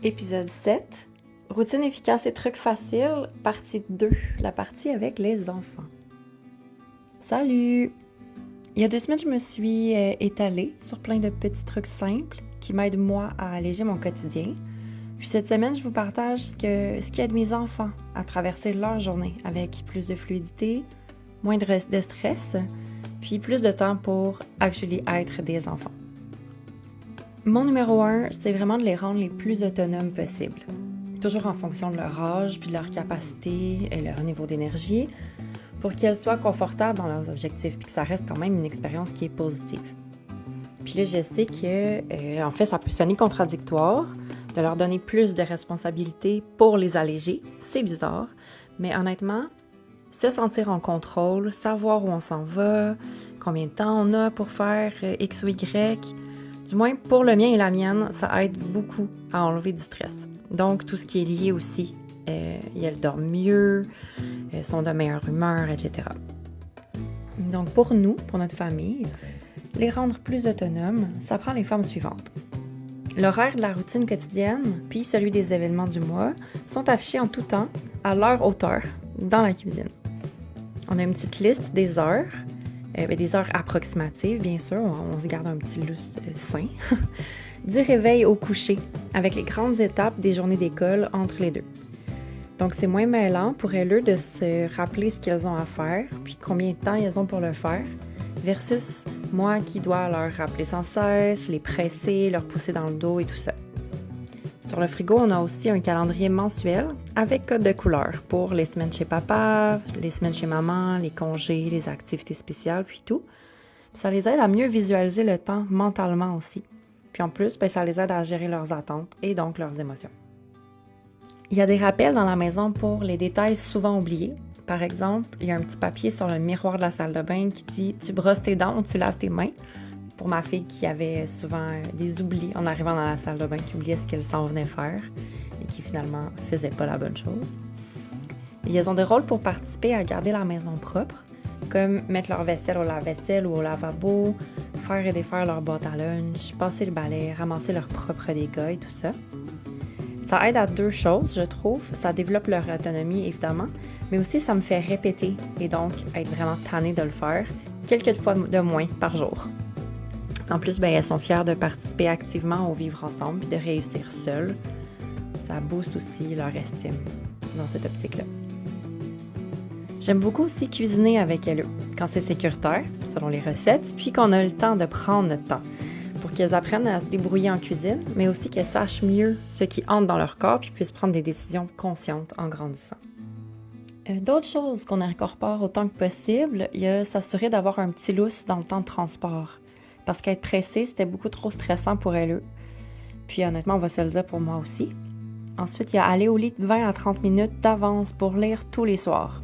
Épisode 7, routine efficace et trucs faciles, partie 2, la partie avec les enfants. Salut! Il y a 2 semaines, je me suis étalée sur plein de petits trucs simples qui m'aident moi à alléger mon quotidien. Puis cette semaine, je vous partage ce qui aide mes enfants à traverser leur journée avec plus de fluidité, moins de stress, puis plus de temps pour actually être des enfants. Mon numéro 1, c'est vraiment de les rendre les plus autonomes possible. Toujours en fonction de leur âge, puis de leur capacité et leur niveau d'énergie, pour qu'elles soient confortables dans leurs objectifs, puis que ça reste quand même une expérience qui est positive. Puis là, je sais que, en fait, ça peut sonner contradictoire de leur donner plus de responsabilités pour les alléger. C'est bizarre, mais honnêtement, se sentir en contrôle, savoir où on s'en va, combien de temps on a pour faire X ou Y, du moins pour le mien et la mienne, ça aide beaucoup à enlever du stress. Donc, tout ce qui est lié aussi, elles dorment mieux, sont de meilleure humeur, etc. Donc, pour nous, pour notre famille, les rendre plus autonomes, ça prend les formes suivantes. L'horaire de la routine quotidienne, puis celui des événements du mois, sont affichés en tout temps, à leur hauteur, dans la cuisine. On a une petite liste des heures approximatives, bien sûr, on se garde un petit lustre sain, du réveil au coucher, avec les grandes étapes des journées d'école entre les deux. Donc, c'est moins mêlant pour elles de se rappeler ce qu'elles ont à faire, puis combien de temps elles ont pour le faire, versus moi qui dois leur rappeler sans cesse, les presser, leur pousser dans le dos et tout ça. Sur le frigo, on a aussi un calendrier mensuel avec code de couleur pour les semaines chez papa, les semaines chez maman, les congés, les activités spéciales, puis tout. Ça les aide à mieux visualiser le temps mentalement aussi. Puis en plus, ça les aide à gérer leurs attentes et donc leurs émotions. Il y a des rappels dans la maison pour les détails souvent oubliés. Par exemple, il y a un petit papier sur le miroir de la salle de bain qui dit « Tu brosses tes dents ou tu laves tes mains ?» pour ma fille qui avait souvent des oublis en arrivant dans la salle de bain, qui oubliait ce qu'elle s'en venait faire et qui finalement faisait pas la bonne chose. Et ils ont des rôles pour participer à garder la maison propre, comme mettre leur vaisselle au lave-vaisselle ou au lavabo, faire et défaire leur boîte à lunch, passer le balai, ramasser leurs propres dégâts et tout ça. Ça aide à 2 choses, je trouve. Ça développe leur autonomie, évidemment, mais aussi ça me fait répéter et donc être vraiment tannée de le faire quelques fois de moins par jour. En plus, elles sont fières de participer activement au vivre ensemble et de réussir seules. Ça booste aussi leur estime dans cette optique-là. J'aime beaucoup aussi cuisiner avec elles, quand c'est sécuritaire, selon les recettes, puis qu'on a le temps de prendre notre temps pour qu'elles apprennent à se débrouiller en cuisine, mais aussi qu'elles sachent mieux ce qui entre dans leur corps puis puissent prendre des décisions conscientes en grandissant. D'autres choses qu'on incorpore autant que possible, il y a s'assurer d'avoir un petit lousse dans le temps de transport. Parce qu'être pressée, c'était beaucoup trop stressant pour elles. Puis honnêtement, on va se le dire pour moi aussi. Ensuite, il y a aller au lit de 20 à 30 minutes d'avance pour lire tous les soirs.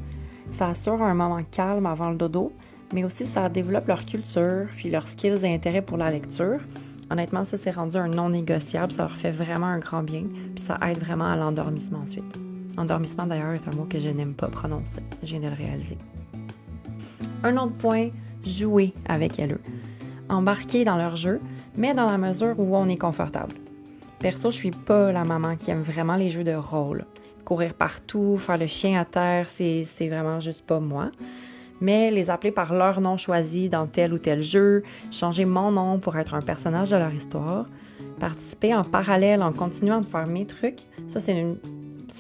Ça assure un moment calme avant le dodo, mais aussi ça développe leur culture, puis leurs skills et intérêts pour la lecture. Honnêtement, ça c'est rendu un non négociable, ça leur fait vraiment un grand bien, puis ça aide vraiment à l'endormissement ensuite. Endormissement d'ailleurs est un mot que je n'aime pas prononcer, je viens de le réaliser. Un autre point, jouer avec elles. Embarquer dans leur jeu, mais dans la mesure où on est confortable. Perso, je suis pas la maman qui aime vraiment les jeux de rôle. Courir partout, faire le chien à terre, c'est vraiment juste pas moi. Mais les appeler par leur nom choisi dans tel ou tel jeu, changer mon nom pour être un personnage de leur histoire, participer en parallèle en continuant de faire mes trucs, ça c'est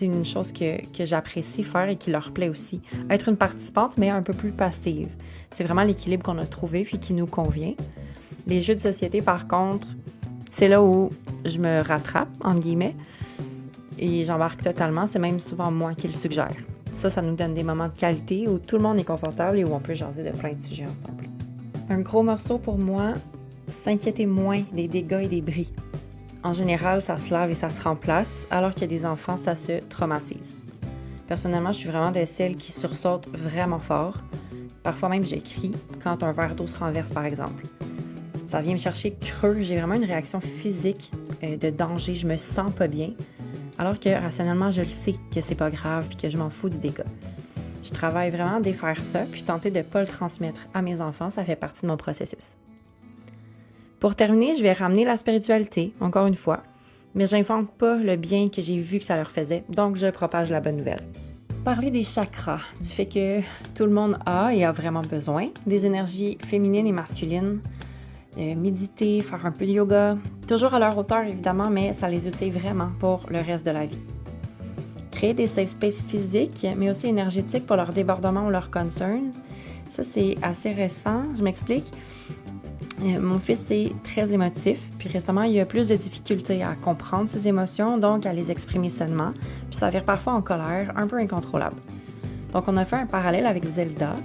une chose que j'apprécie faire et qui leur plaît aussi. Être une participante, mais un peu plus passive. C'est vraiment l'équilibre qu'on a trouvé puis qui nous convient. Les jeux de société, par contre, c'est là où je me rattrape, entre guillemets, et j'embarque totalement. C'est même souvent moi qui le suggère. Ça nous donne des moments de qualité où tout le monde est confortable et où on peut jaser de plein de sujets ensemble. Un gros morceau pour moi, s'inquiéter moins des dégâts et des bris. En général, ça se lave et ça se remplace, alors qu'il y a des enfants, ça se traumatise. Personnellement, je suis vraiment de celles qui sursautent vraiment fort. Parfois même, je crie quand un verre d'eau se renverse, par exemple. Ça vient me chercher creux, j'ai vraiment une réaction physique de danger, je me sens pas bien, alors que rationnellement, je le sais que c'est pas grave et que je m'en fous du dégât. Je travaille vraiment à défaire ça, puis tenter de pas le transmettre à mes enfants, ça fait partie de mon processus. Pour terminer, je vais ramener la spiritualité, encore une fois, mais j'invente pas le bien que j'ai vu que ça leur faisait, donc je propage la bonne nouvelle. Parler des chakras, du fait que tout le monde a et a vraiment besoin des énergies féminines et masculines, méditer, faire un peu de yoga, toujours à leur hauteur évidemment, mais ça les utile vraiment pour le reste de la vie. Créer des safe spaces physiques, mais aussi énergétiques pour leurs débordements ou leurs concerns. Ça, c'est assez récent, je m'explique. Mon fils est très émotif, puis récemment, il a plus de difficultés à comprendre ses émotions, donc à les exprimer sainement, puis ça vire parfois en colère, un peu incontrôlable. Donc, on a fait un parallèle avec Zelda,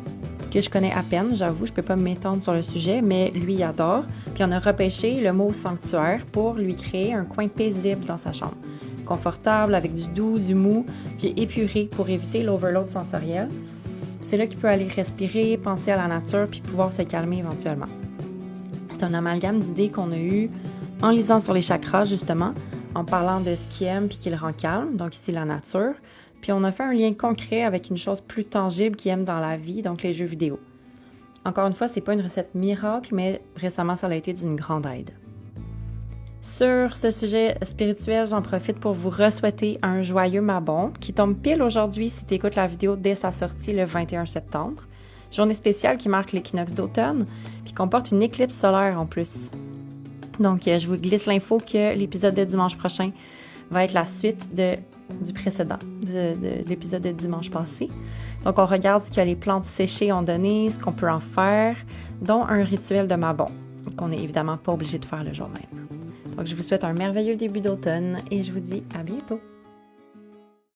que je connais à peine, j'avoue, je peux pas m'étendre sur le sujet, mais lui, il adore. Puis on a repêché le mot sanctuaire pour lui créer un coin paisible dans sa chambre. Confortable, avec du doux, du mou, puis épuré pour éviter l'overload sensoriel. C'est là qu'il peut aller respirer, penser à la nature, puis pouvoir se calmer éventuellement. C'est un amalgame d'idées qu'on a eu en lisant sur les chakras, justement, en parlant de ce qu'il aime puis qui le rend calme, donc ici la nature. Puis on a fait un lien concret avec une chose plus tangible qu'il aime dans la vie, donc les jeux vidéo. Encore une fois, c'est pas une recette miracle, mais récemment, ça a été d'une grande aide. Sur ce sujet spirituel, j'en profite pour vous re-souhaiter un joyeux Mabon qui tombe pile aujourd'hui si tu écoutes la vidéo dès sa sortie le 21 septembre. Journée spéciale qui marque l'équinoxe d'automne, puis comporte une éclipse solaire en plus. Donc, je vous glisse l'info que l'épisode de dimanche prochain va être la suite du précédent, de l'épisode de dimanche passé. Donc, on regarde ce que les plantes séchées ont donné, ce qu'on peut en faire, dont un rituel de Mabon, qu'on n'est évidemment pas obligé de faire le jour même. Donc, je vous souhaite un merveilleux début d'automne et je vous dis à bientôt!